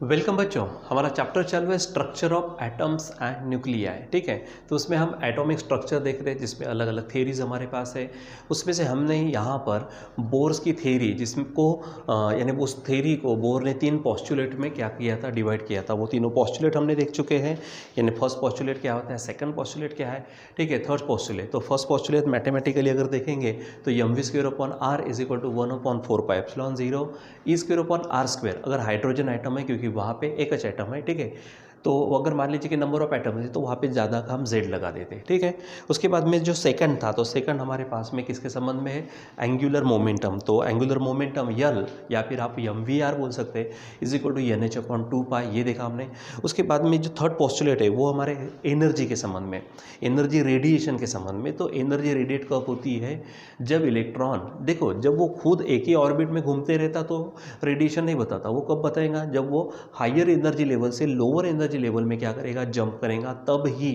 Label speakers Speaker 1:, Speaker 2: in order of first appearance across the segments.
Speaker 1: Welcome बच्चों, हमारा chapter चल रहा है structure of atoms and nuclei. ठीक है, तो उसमें हम एटॉमिक स्ट्रक्चर देख रहे हैं जिसमें अलग अलग थेरीज हमारे पास है। उसमें से हमने यहाँ पर बोर्स की थेरी जिसको यानी उस थेरी को बोर ने 3 पोस्टुलेट में क्या किया था, डिवाइड किया था। वो तीनों पोस्टुलेट हमने देख चुके हैं। यानी फर्स्ट पोस्टुलेट क्या होता है, सेकंड पोस्टुलेट क्या है, ठीक है, थर्ड पोस्टुलेट। तो फर्स्ट पोस्टुलेट मैथमेटिकली अगर देखेंगे तो mv² r is equal to 1/4πε0 e²r²। अगर हाइड्रोजन आइटम है, क्योंकि वहाँ पे एक एच एटम है, ठीक है, तो अगर मान लीजिए कि नंबर ऑफ एटम है तो वहाँ पे ज़्यादा का हम z लगा देते हैं। ठीक है, उसके बाद में जो सेकंड था, तो सेकंड हमारे पास में किसके संबंध में है, एंगुलर मोमेंटम। तो एंगुलर मोमेंटम यल या फिर आप mvr बोल सकते हैं, इज इक्वल टू nh/2π, ये देखा हमने। उसके बाद में जो थर्ड पोस्टुलेट है वो हमारे एनर्जी के संबंध में, एनर्जी रेडिएशन के संबंध में। तो एनर्जी रेडिएट कब होती है, जब इलेक्ट्रॉन, देखो जब वो खुद एक ही ऑर्बिट में घूमते रहता तो रेडिएशन नहीं बताता। वो कब बताएगा, जब वो हायर एनर्जी लेवल से लोअर एनर्जी लेवल में क्या करेगा, जंप करेगा, तब ही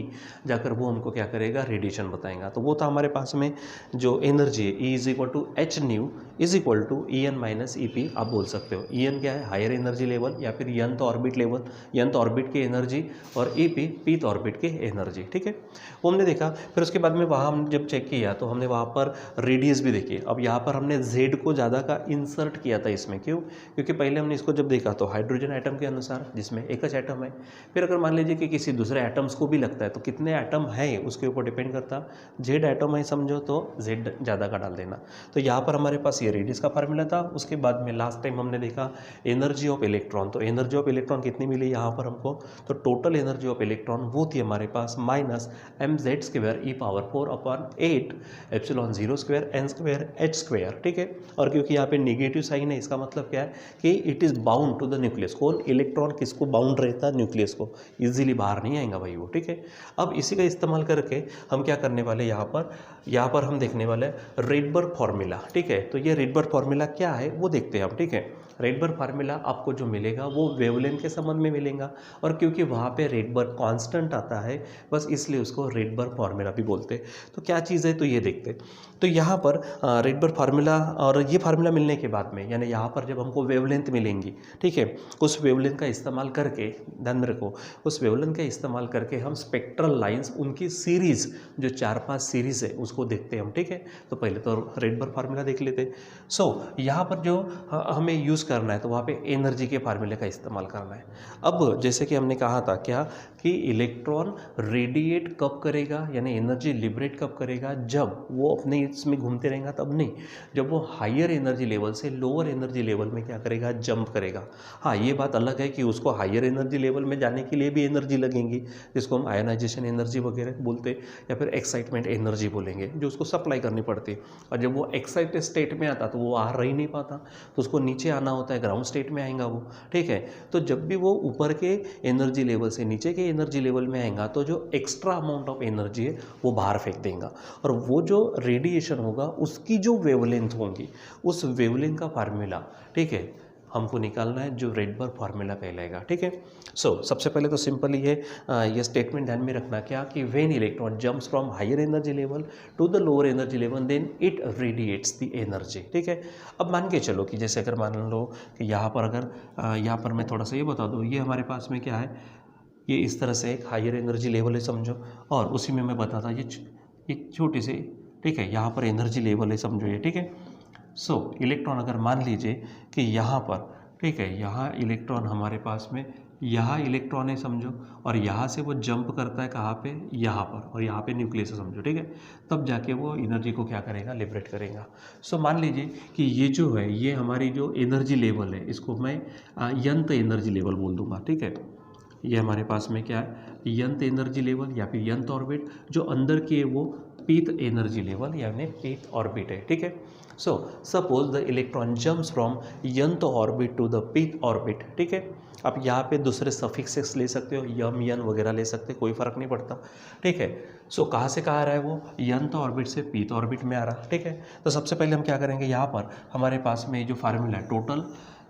Speaker 1: जाकर वो हमको क्या करेगा, रेडिएशन बताएगा। तो वो था हमारे पास में जो एनर्जी है, E is equal to H nu is equal to En minus E P, आप बोल सकते हो। En क्या है, हायर एनर्जी लेवल या फिर nth orbit level, nth orbit की एनर्जी, और ई पी पीथ ऑर्बिट की एनर्जी। ठीक है, वो हमने देखा। फिर उसके बाद में वहाँ हम जब चेक किया तो हमने वहाँ पर रेडियस भी देखी। अब यहाँ पर हमने Z को ज़्यादा का इंसर्ट किया था इसमें। क्यों, क्योंकि पहले हमने इसको जब देखा तो हाइड्रोजन एटम के अनुसार, जिसमें एक एच एटम है। फिर अगर मान लीजिए कि किसी दूसरे एटम्स को भी लगता है तो कितने एटम है उसके ऊपर डिपेंड करता। Z एटम है समझो तो Z ज़्यादा का डाल देना। तो यहाँ पर हमारे पास ये रेडियस का फार्मूला था। उसके बाद में लास्ट टाइम हमने देखा एनर्जी ऑफ इलेक्ट्रॉन। तो एनर्जी ऑफ इलेक्ट्रॉन कितनी मिली यहाँ पर हमको, तो टोटल एनर्जी ऑफ इलेक्ट्रॉन वो थी हमारे पास -mz² e⁴ ठीक है। और क्योंकि यहाँ पे नेगेटिव साइन है, इसका मतलब क्या है कि it is bound to the nucleus. कौन, इलेक्ट्रॉन किसको बाउंड रहता है, न्यूक्लियस को, इजीली बाहर नहीं आएगा भाई वो। ठीक है, अब इसी का इस्तेमाल करके हम क्या करने वाले, यहाँ पर हम देखने वाले रेडबर्ग फार्मूला। ठीक है, तो ये रेडबर्ग फार्मूला क्या है वो देखते हैं हम। ठीक है, रेडबर्ग फार्मूला आपको जो मिलेगा वो वेवलेंथ के संबंध में मिलेगा, और क्योंकि वहाँ पे रेडबर्ग कांस्टेंट आता है, बस इसलिए उसको रेडबर्ग फार्मूला भी बोलते हैं। तो क्या चीज़ है, तो ये देखते हैं। तो यहाँ पर रेडबर्ग फार्मूला, और ये फार्मूला मिलने के बाद में, यानी यहाँ पर जब हमको वेवलेंथ मिलेंगी, ठीक है, उस वेवलेंथ का इस्तेमाल करके, ध्यान में रखो, उस वेवलेंथ का इस्तेमाल करके हम स्पेक्ट्रल लाइंस, उनकी सीरीज़, जो 4-5 सीरीज़ है उसको देखते हैं हम। ठीक है, तो पहले तो रेडबर्ग फार्मूला देख लेते हैं। यहाँ पर जो हमें यूज़ करना है तो वहाँ पे एनर्जी के फार्मूले का इस्तेमाल करना है। अब जैसे कि हमने कहा था क्या, कि इलेक्ट्रॉन रेडिएट कब करेगा, यानी एनर्जी लिबरेट कब करेगा, जब वो अपने इसमें घूमते रहेगा, तब नहीं, जब वो हायर एनर्जी लेवल से लोअर एनर्जी लेवल में क्या करेगा, जंप करेगा। हाँ, ये बात अलग है कि उसको हायर एनर्जी लेवल में जाने के लिए भी एनर्जी लगेंगी, जिसको हम आयोनाइजेशन एनर्जी वगैरह बोलते हैं, या फिर एक्साइटमेंट एनर्जी बोलेंगे, जो उसको सप्लाई करनी पड़ती है। और जब वो एक्साइटेड स्टेट में आता तो वो बाहर रह ही नहीं पाता, तो उसको नीचे आना होता है, ग्राउंड स्टेट में आएगा वो। ठीक है, तो जब भी वो ऊपर के एनर्जी लेवल से नीचे के एनर्जी लेवल में आएगा तो जो एक्स्ट्रा अमाउंट ऑफ एनर्जी है वो बाहर फेंक देगा, और वो जो रेडिएशन होगा उसकी जो वेवलेंथ होगी, उस वेवलेंथ का फार्मूला, ठीक है, हमको निकालना है, जो रेडबर्ग फार्मूला कहलाएगा। ठीक है, सबसे पहले तो सिंपल ही है, ये स्टेटमेंट ध्यान में रखना क्या, कि when electron jumps from higher energy level to the lower energy level then it radiates the energy. ठीक है, अब मान के चलो कि जैसे अगर मान लो कि यहाँ पर अगर यहाँ पर मैं थोड़ा सा ये बता दूँ, ये हमारे पास में क्या है, ये इस तरह से एक हायर एनर्जी लेवल है समझो, और उसी में मैं बताता ये छोटी सी, ठीक है, यहाँ पर एनर्जी लेवल है समझो ये। ठीक है, इलेक्ट्रॉन अगर मान लीजिए कि यहाँ पर, ठीक है, यहाँ इलेक्ट्रॉन हमारे पास में, यहाँ इलेक्ट्रॉन है समझो, और यहाँ से वो जंप करता है कहाँ पे, यहाँ पर, और यहाँ पे न्यूक्लियस है समझो। ठीक है, तब जाके वो एनर्जी को क्या करेगा, लिबरेट करेगा। मान लीजिए कि ये जो है, ये हमारी जो एनर्जी लेवल है, इसको मैं यंत्र एनर्जी लेवल बोल दूंगा। ठीक है, ये हमारे पास में क्या है, यंत्र एनर्जी लेवल या फिर यंत्र ऑर्बिट, जो अंदर की है वो पीथ एनर्जी लेवल यानी पीथ ऑर्बिट है। ठीक है, suppose the electron jumps from यंत्र ऑर्बिट टू द पीथ ऑर्बिट। ठीक है, आप यहाँ पे दूसरे सफिक्सेस ले सकते हो, यम यन वगैरह ले सकते हो, कोई फर्क नहीं पड़ता। ठीक है, कहाँ से कहाँ आ रहा है वो, यंत्र ऑर्बिट से पीथ ऑर्बिट में आ रहा है। ठीक है, तो सबसे पहले हम क्या करेंगे, यहाँ पर हमारे पास में जो फार्मूला है टोटल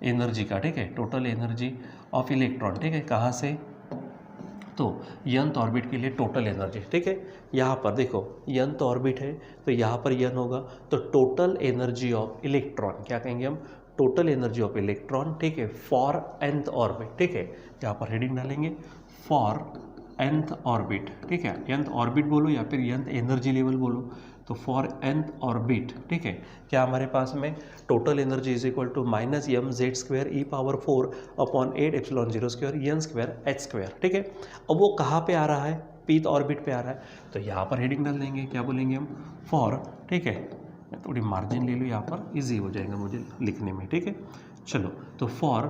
Speaker 1: एनर्जी का, ठीक है, टोटल एनर्जी ऑफ इलेक्ट्रॉन, ठीक है, कहाँ से, तो यंत्र ऑर्बिट के लिए टोटल एनर्जी। ठीक है, यहाँ पर देखो यंत्र ऑर्बिट है तो यहाँ पर यन होगा, तो टोटल एनर्जी ऑफ इलेक्ट्रॉन क्या कहेंगे हम, टोटल एनर्जी ऑफ इलेक्ट्रॉन, ठीक है, फॉर nth ऑर्बिट, ठीक है, यहाँ पर हेडिंग डालेंगे फॉर nth ऑर्बिट, ठीक है, nth ऑर्बिट बोलो या फिर nth एनर्जी लेवल बोलो, तो फॉर nth ऑर्बिट, ठीक है, क्या हमारे पास में total energy is equal to minus M Z square E power 4 upon 8 epsilon 0 square N square H square, ठीक है। अब वो कहाँ पे आ रहा है, pth ऑर्बिट पे आ रहा है, तो यहाँ पर हेडिंग डाल देंगे, क्या बोलेंगे हम, फॉर, ठीक है, थोड़ी मार्जिन ले लो यहाँ पर, इजी हो जाएगा मुझे लिखने में, ठीक है। चलो, तो फॉर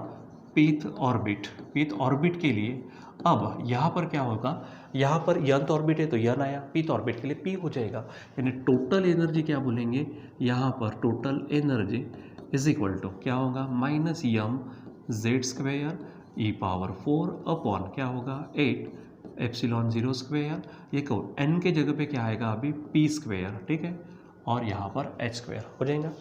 Speaker 1: pth ऑर्बिट के लिए अब यहाँ पर क्या होगा, यहाँ पर nth ऑर्बिट है तो n आया, pth ऑर्बिट के लिए p हो जाएगा, यानी टोटल एनर्जी क्या बोलेंगे यहाँ पर, total energy is equal to क्या होगा, minus M Z square E power 4 upon क्या होगा 8 एप्सिलॉन 0 स्क्वायर, ये कहो n के जगह पे क्या आएगा अभी p स्क्वायर, ठीक है, और यहाँ पर h स्क्वायर हो जाएगा।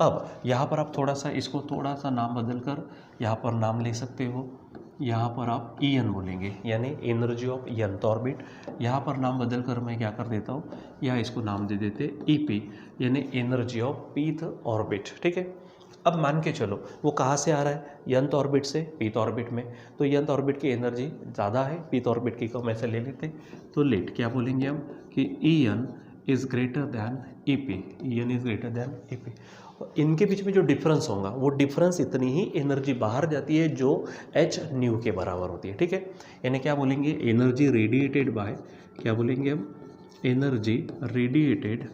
Speaker 1: अब यहाँ पर आप थोड़ा सा इसको थोड़ा सा नाम बदल कर यहाँ पर नाम ले सकते हो, यहाँ पर आप En बोलेंगे, यानी एनर्जी ऑफ nth ऑर्बिट, यहाँ पर नाम बदल कर मैं क्या कर देता हूँ, या इसको नाम दे देते EP, यानी एनर्जी ऑफ pth ऑर्बिट, ठीक है। अब मान के चलो वो कहाँ से आ रहा है, nth ऑर्बिट से pth ऑर्बिट में, तो nth ऑर्बिट की एनर्जी ज़्यादा है, pth ऑर्बिट की कम, ऐसे ले लेते, तो लेट क्या बोलेंगे हम कि En is greater than EP, En is greater than EP। इनके बीच में जो डिफरेंस होगा वो डिफरेंस इतनी ही एनर्जी बाहर जाती है जो h न्यू के बराबर होती है, ठीक है, यानी क्या बोलेंगे, एनर्जी रेडिएटेड बाय, क्या बोलेंगे हम, energy radiated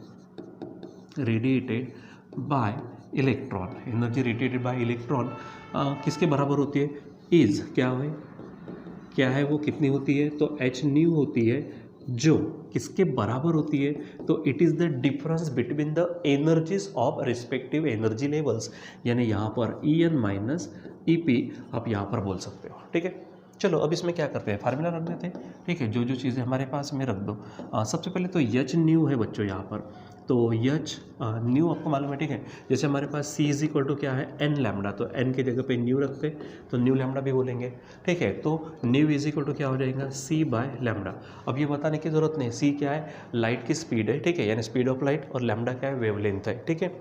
Speaker 1: bye electron, energy radiated bye electron किसके बराबर होती है, इज क्या है वो कितनी होती है, तो h न्यू होती है, जो किसके बराबर होती है, तो it is the difference between the energies of respective energy levels, यानी यहाँ पर En माइनस EP आप यहाँ पर बोल सकते हो, ठीक है। चलो अब इसमें क्या करते हैं, फार्मूला रख देते हैं, ठीक है, जो जो चीज़ें हमारे पास में रख दो। सबसे पहले तो h न्यू है बच्चों यहाँ पर, तो h न्यू आपको मालूम है, ठीक है, जैसे हमारे पास c इज इक्वल टू क्या है n लैम्डा, तो n की जगह पे न्यू रखते तो न्यू लैम्डा भी बोलेंगे, ठीक है, तो न्यू इज इक्वल टू क्या हो जाएगा c बाय लैम्डा। अब ये बताने की ज़रूरत नहीं, c क्या है, लाइट की स्पीड है, ठीक है, यानी स्पीड ऑफ लाइट, और लैम्डा क्या है, वेवलेंथ है, ठीक है,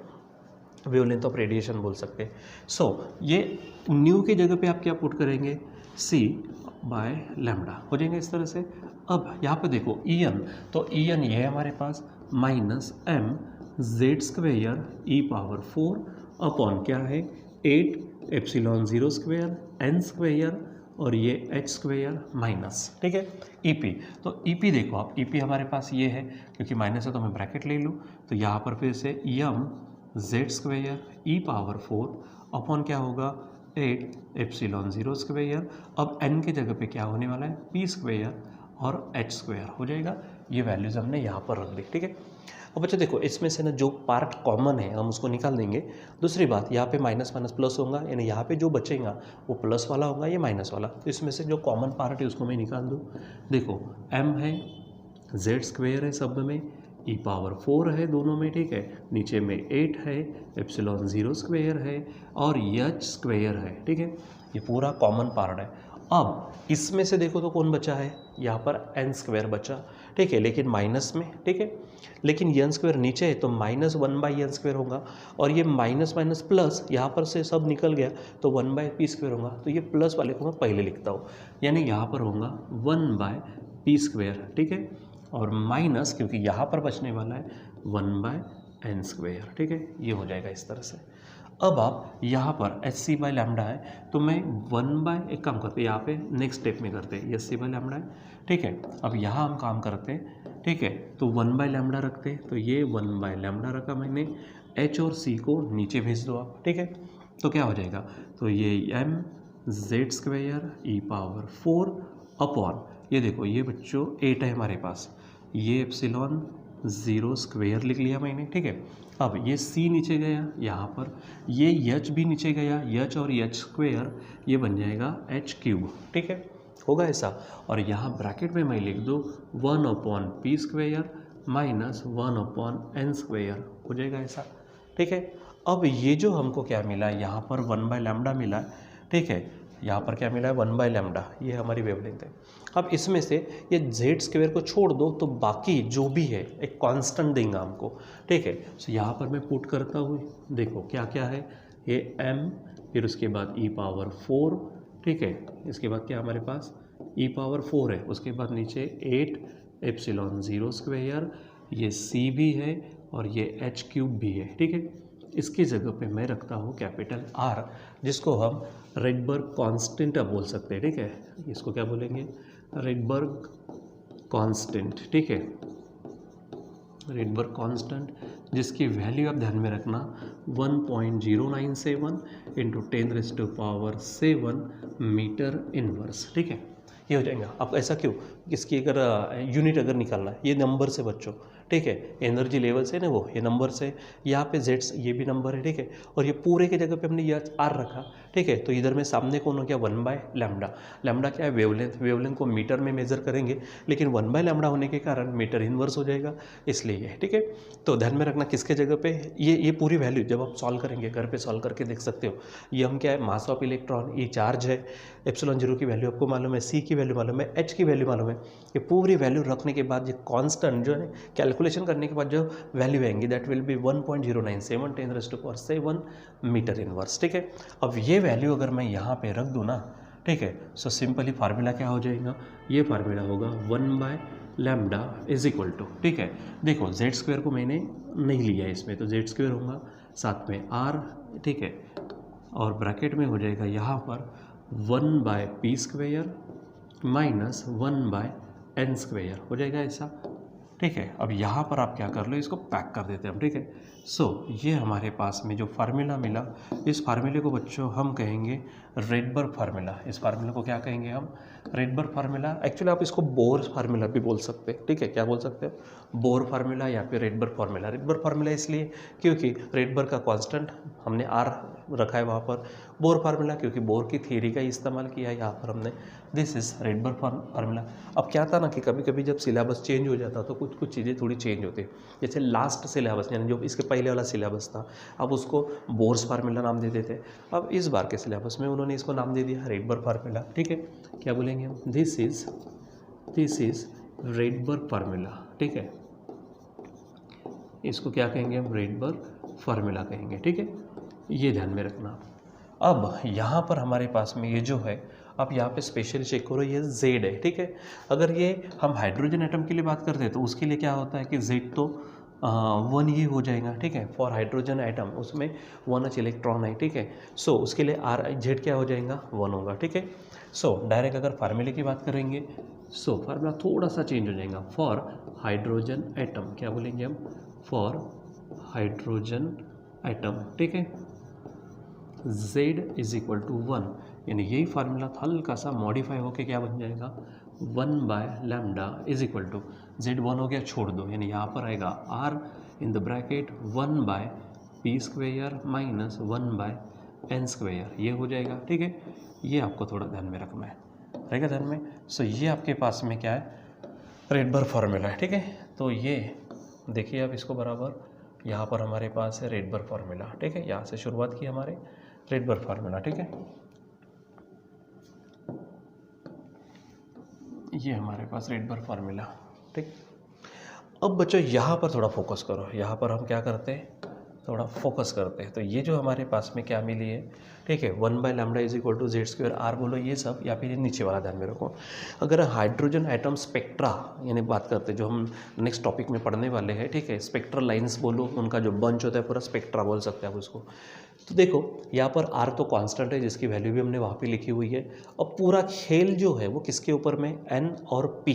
Speaker 1: वेवलेंथ ऑफ रेडिएशन बोल सकते हैं। सो ये न्यू की जगह पे आप क्या पुट करेंगे, c बाय लैम्डा हो जाएंगे इस तरह से। अब यहाँ पे देखो En, तो En ये है हमारे पास माइनस m जेड स्क्वेयर ई पावर 4 अपॉन क्या है 8 एप्सिलॉन 0 स्क्वेयर n स्क्वेयर, और ये h स्क्वेयर माइनस, ठीक है, EP। तो EP देखो आप, EP हमारे पास ये है, क्योंकि माइनस है तो मैं ब्रैकेट ले लूँ, तो यहाँ पर फिर से m जेड स्क्वेयर ई पावर 4 अपॉन क्या होगा 8 एप्सिलॉन 0 स्क्वेयर, अब n के जगह पे क्या होने वाला है, p स्क्वेयर और h स्क्वेयर हो जाएगा। ये वैल्यूज़ हमने यहाँ पर रख दी, ठीक है। अब बच्चों देखो इसमें से ना जो पार्ट कॉमन है हम उसको निकाल देंगे। दूसरी बात, यहाँ पे माइनस माइनस प्लस होगा, यानी यहाँ पे जो बचेगा वो प्लस वाला होगा, ये माइनस वाला, तो इसमें से जो कॉमन पार्ट है उसको मैं निकाल दूँ। देखो m है, z स्क्वेयर है सब में, ई पावर 4 है दोनों में, ठीक है, नीचे में 8 है, एप्सिलॉन 0 स्क्वेयर है, और h स्क्वेयर है, ठीक है, ये पूरा कॉमन पार्ट है। अब इसमें से देखो तो कौन बचा है, यहाँ पर n स्क्वायर बचा, ठीक है, लेकिन माइनस में, ठीक है, लेकिन n स्क्वायर नीचे है तो माइनस 1/n स्क्वायर होगा, और ये माइनस माइनस प्लस यहाँ पर से सब निकल गया तो 1/p स्क्वायर होगा, तो ये प्लस वाले को मैं पहले लिखता हूँ, यानी यहाँ पर होगा 1/p स्क्वायर, ठीक है, और माइनस क्योंकि यहाँ पर बचने वाला है 1/n स्क्वायर, ठीक है, ये हो जाएगा इस तरह से। अब आप यहाँ पर एच सी बाय लैम्डा है, तो मैं 1 एक काम करते हैं, यहाँ पे नेक्स्ट स्टेप में करते हैं, एच सी बाय लैम्डा है, ठीक है। अब यहाँ हम काम करते हैं, ठीक है, तो 1 लैम्डा रखते हैं, तो ये 1 लैम्डा रखा मैंने, एच और सी को नीचे भेज दो आप, ठीक है, तो क्या हो जाएगा, तो ये m जेड स्क्वेयर ई पावर 4 अपॉन, ये देखो ये बच्चों 8 है हमारे पास, ये एप्सिलॉन 0 स्क्वेयर लिख लिया मैंने, ठीक है। अब ये c नीचे गया, यहाँ पर ये h भी नीचे गया, h और h स्क्वेयर ये बन जाएगा h क्यूब, ठीक है, होगा ऐसा। और यहाँ ब्रैकेट में मैं लिख दूँ 1/p square minus 1/n square, हो जाएगा ऐसा, ठीक है। अब ये जो हमको क्या मिला, यहाँ पर 1 लैम्डा मिला, ठीक है, यहाँ पर क्या मिला है 1 लैम्डा, ये हमारी वेवलेंथ है। अब इसमें से ये जेड स्क्वेयर को छोड़ दो तो बाकी जो भी है एक कांस्टेंट देंगे हमको, ठीक है। तो यहाँ पर मैं पुट करता हूँ, देखो क्या क्या है, ये m, फिर उसके बाद e पावर 4, ठीक है। इसके बाद क्या हमारे पास e पावर 4 है, उसके बाद नीचे 8 एप्सिलॉन 0 स्क्वायर, ये c भी है और ये h क्यूब भी है, ठीक है। इसकी जगह पे मैं रखता हूँ कैपिटल R, जिसको हम रेडबर्ग कांस्टेंट अब बोल सकते हैं, ठीक है। इसको क्या बोलेंगे, रेडबर्ग कांस्टेंट, ठीक है, रेडबर्ग कांस्टेंट, जिसकी वैल्यू आप ध्यान में रखना 1.097 इंटू 10⁻⁷ मीटर इनवर्स, ठीक है। ये हो जाएगा। अब ऐसा क्यों, इसकी अगर यूनिट अगर निकालना है, ये नंबर से बच्चों, ठीक है, एनर्जी लेवल से ना, वो ये नंबर से, यहाँ पे जेड्स ये भी नंबर है, ठीक है। और ये पूरे के जगह पे हमने ये आर रखा, ठीक है। तो इधर में सामने कौन हो गया 1/λ। लैम्डा क्या है, वेवलेंथ, वेवलेंथ को मीटर में मेजर करेंगे, लेकिन 1/λ होने के कारण मीटर इनवर्स हो जाएगा, इसलिए ये, ठीक है। तो ध्यान में रखना किसके जगह पे ये पूरी वैल्यू जब आप सॉल्व करेंगे, घर पे सॉल्व करके देख सकते हो। ये हम क्या है, मास ऑफ इलेक्ट्रॉन, ये चार्ज है, एप्सिलॉन 0 की वैल्यू आपको मालूम है, सी की वैल्यू मालूम है, एच की वैल्यू मालूम है। ये पूरी वैल्यू रखने के बाद ये कांस्टेंट जो है कैलकुलेशन करने के बाद जो वैल्यू आएंगी that will be 1.097 10⁻⁷ metre inverse, ठीक है। अब ये वैल्यू अगर मैं यहाँ पे रख दूँ ना, ठीक है, सो सिंपली फार्मूला क्या हो जाएगा, ये फार्मूला होगा 1/λ इज इक्वल टू, ठीक है। देखो जेड स्क्वायर को मैंने नहीं लिया है इसमें, तो जेड स्क्वायर होगा, साथ में आर, ठीक है, और ब्रैकेट में हो जाएगा यहाँ पर 1/p² माइनस 1/n² हो जाएगा ऐसा, ठीक है। अब यहाँ पर आप क्या कर लो, इसको पैक कर देते हैं हम, ठीक है। सो ये हमारे पास में जो फार्मूला मिला, इस फार्मूले को बच्चों हम कहेंगे रेडबर्ग फार्मूला। इस फार्मूला को क्या कहेंगे हम, रेडबर्ग फार्मूला। एक्चुअली आप इसको बोर फार्मूला भी बोल सकते हैं, ठीक है। क्या बोल सकते हो, बोर फार्मूला या फिर रेडबर्ग फार्मूला। रेडबर्ग फार्मूला इसलिए क्योंकि रेडबर्ग का कांस्टेंट हमने आर रखा है वहाँ पर, बोर फार्मूला क्योंकि बोर की थ्योरी का इस्तेमाल किया है यहाँ पर हमने, दिस इज रेडबर्ग फार्मूला। अब क्या था ना कि कभी कभी जब सिलेबस चेंज हो जाता तो कुछ कुछ चीज़ें थोड़ी चेंज होती है, जैसे लास्ट सिलेबस यानी जो इसके पहले वाला सिलेबस था, अब उसको बोर्स फार्मूला नाम दे देते। अब इस बार के सिलेबस में उन्होंने इसको नाम दे दिया रेडबर्ग फार्मूला, ठीक है। क्या बोलेंगे हम, दिस इज रेडबर्ग फार्मूला, ठीक है। इसको क्या कहेंगे हम, रेडबर्ग फार्मूला कहेंगे, ठीक है। ये ध्यान में रखना। अब यहाँ पर हमारे पास में ये जो है, आप यहाँ पे स्पेशली चेक करो, ये Z है, ठीक है। अगर ये हम हाइड्रोजन एटम के लिए बात करते हैं तो उसके लिए क्या होता है कि Z तो 1 ही हो जाएगा, ठीक है। फॉर हाइड्रोजन एटम उसमें 1H इलेक्ट्रॉन है, ठीक है। सो उसके लिए Z क्या हो जाएगा, 1 होगा, ठीक है। सो डायरेक्ट अगर फार्मूले की बात करेंगे, सो फार्मूला थोड़ा सा चेंज हो जाएगा। फॉर हाइड्रोजन एटम क्या बोलेंगे हम, फॉर हाइड्रोजन एटम, ठीक है, Z इज इक्वल टू 1, यानी यही फार्मूला हल्का सा मॉडिफाई होके क्या बन जाएगा, 1/λ इज इक्वल टू Z 1 हो गया, छोड़ दो, यानी यहाँ पर आएगा R in the bracket 1/p² minus 1/n², ये हो जाएगा, ठीक है। ये आपको थोड़ा ध्यान में रखना है, रहेगा ध्यान में। सो ये आपके पास में क्या है, रेडबर्ग फार्मूला है, ठीक है। तो ये देखिए आप इसको बराबर, यहाँ पर हमारे पास है रेडबर्ग फार्मूला, ठीक है। यहाँ से शुरुआत की हमारे रेडबर्ग फार्मूला, ठीक है। ये हमारे पास रेडबर्ग फार्मूला, ठीक। अब बच्चों यहाँ पर थोड़ा फोकस करो, यहाँ पर हम क्या करते हैं, थोड़ा फोकस करते हैं। तो ये जो हमारे पास में क्या मिली है, ठीक है, 1/λ is equal to Z² R बोलो ये सब, या फिर ये नीचे वाला ध्यान में रखो। अगर हाइड्रोजन एटम स्पेक्ट्रा यानी बात करते हैं, जो हम नेक्स्ट टॉपिक में पढ़ने वाले हैं, ठीक है, स्पेक्ट्रल लाइंस बोलो, उनका जो बंच होता है पूरा स्पेक्ट्रा बोल सकते हैं आप उसको। तो देखो यहाँ पर R तो कांस्टेंट है, जिसकी वैल्यू भी हमने वहाँ पे लिखी हुई है। अब पूरा खेल जो है वो किसके ऊपर में, N और P।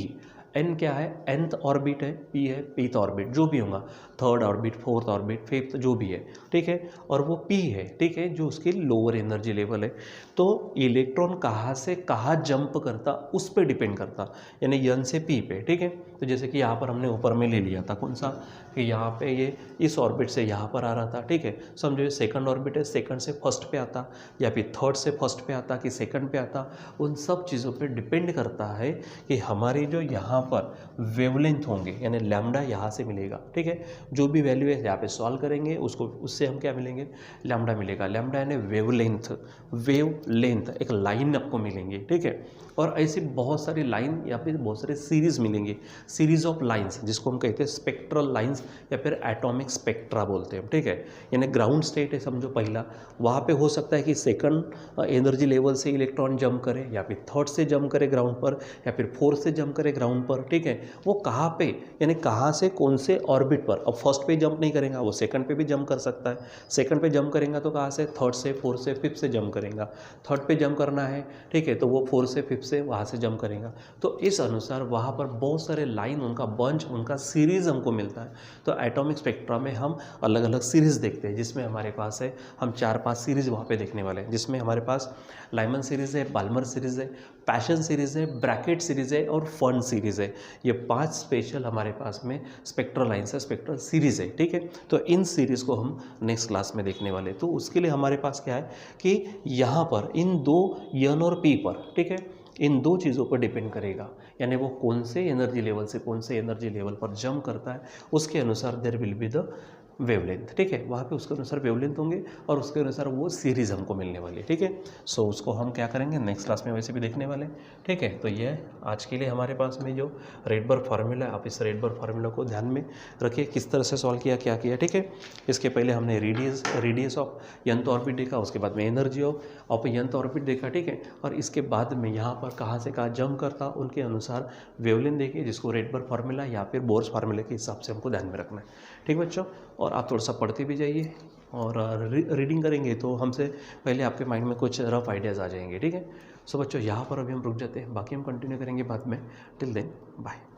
Speaker 1: N क्या है, nth ऑर्बिट है, P है pth ऑर्बिट, जो भी होगा, third orbit, fourth orbit, fifth, जो भी है, ठीक है। और वो P है, ठीक है, जो उसकी लोअर एनर्जी लेवल है। तो इलेक्ट्रॉन कहाँ से कहाँ जंप करता उस पर डिपेंड करता, यानी N से P पे, ठीक है। तो जैसे कि यहाँ पर हमने ऊपर में ले लिया था कौन सा, कि यहाँ पे ये इस ऑर्बिट से यहाँ पर आ रहा था, ठीक है। समझो ये सेकंड ऑर्बिट है, सेकंड से फर्स्ट पे आता, या फिर थर्ड से फर्स्ट पे आता कि सेकंड पे आता, उन सब चीज़ों पे डिपेंड करता है कि हमारी जो यहाँ पर वेवलेंथ होंगे, यानी लैम्डा यहाँ से मिलेगा, ठीक है। जो भी वैल्यू है यहाँ पे सॉल्व करेंगे उसको, उससे हम क्या मिलेंगे, लैम्डा मिलेगा। लैम्डा यानी वेवलेंथ, वेवलेंथ एक लाइन आपको मिलेंगे, ठीक है। और ऐसी बहुत सारी लाइन या फिर बहुत सारे सीरीज मिलेंगे, सीरीज ऑफ लाइंस, जिसको हम कहते हैं स्पेक्ट्रल लाइंस या फिर एटॉमिक स्पेक्ट्रा बोलते हैं, ठीक है। यानी ग्राउंड स्टेट है समझो पहला, वहाँ पे हो सकता है कि सेकंड एनर्जी लेवल से इलेक्ट्रॉन जंप करे या फिर थर्ड से जंप करे ग्राउंड पर या फिर फोर्थ से जंप करे ग्राउंड पर, ठीक है। वो कहाँ पे, यानी कहाँ से कौन से ऑर्बिट पर, अब फर्स्ट पे जंप नहीं करेगा वो सेकंड पे भी जंप कर सकता है, सेकंड पे जंप करेगा तो कहाँ से, थर्ड से, फोर्थ से, फिफ्थ से जंप करेगा, थर्ड पे जंप करना है, ठीक है, तो वो फोर्थ से फिफ्थ से वहाँ से जंप करेगा। तो इस अनुसार वहाँ पर बहुत सारे लाइन, उनका बंच, उनका सीरीज हमको मिलता है। तो एटॉमिक स्पेक्ट्रा में हम अलग अलग सीरीज देखते हैं, जिसमें हमारे पास है, हम 4-5 सीरीज वहाँ पे देखने वाले हैं, जिसमें हमारे पास लाइमन सीरीज है, बाल्मर सीरीज है, पैशन सीरीज है, ब्रैकेट सीरीज है और फर्न सीरीज है। ये 5 स्पेशल हमारे पास में स्पेक्ट्रल लाइन्स है, स्पेक्ट्रल सीरीज है, ठीक है। तो इन सीरीज को हम नेक्स्ट क्लास में देखने वाले हैं। तो उसके लिए हमारे पास क्या है कि यहाँ पर इन 2 एन और पी पर, ठीक है, इन 2 चीज़ों पर डिपेंड करेगा, यानी वो कौन से एनर्जी लेवल से कौन से एनर्जी लेवल पर जंप करता है, उसके अनुसार there will be the wavelength, ठीक है। वहाँ पे उसके अनुसार वेवलेंथ होंगे और उसके अनुसार वो सीरीज हमको मिलने वाली है, ठीक है। सो उसको हम क्या करेंगे नेक्स्ट क्लास में वैसे भी देखने वाले हैं, ठीक है। तो ये आज के लिए हमारे पास में जो रेडबर्ग फार्मूला है, आप इस रेडबर्ग फार्मूला को ध्यान में रखिए, किस तरह से सॉल्व किया, क्या किया, ठीक है। इसके पहले हमने रेडियस ऑफ nth ऑर्बिट देखा, उसके बाद में एनर्जी ऑफ nth ऑर्बिट देखा, ठीक है। और इसके बाद में यहाँ पर कहाँ से कहाँ जंप करता, उनके अनुसार वेवलेंथ देखिए, जिसको रेडबर्ग फार्मूला या फिर बोर्स फार्मूले के हिसाब से हमको ध्यान में रखना है, ठीक बच्चों। और आप थोड़ा सा पढ़ते भी जाइए और रीडिंग करेंगे तो हमसे पहले आपके माइंड में कुछ रफ आइडियाज़ आ जाएंगे, ठीक है। सो बच्चों यहाँ पर अभी हम रुक जाते हैं, बाकी हम कंटिन्यू करेंगे बाद में। Till then bye.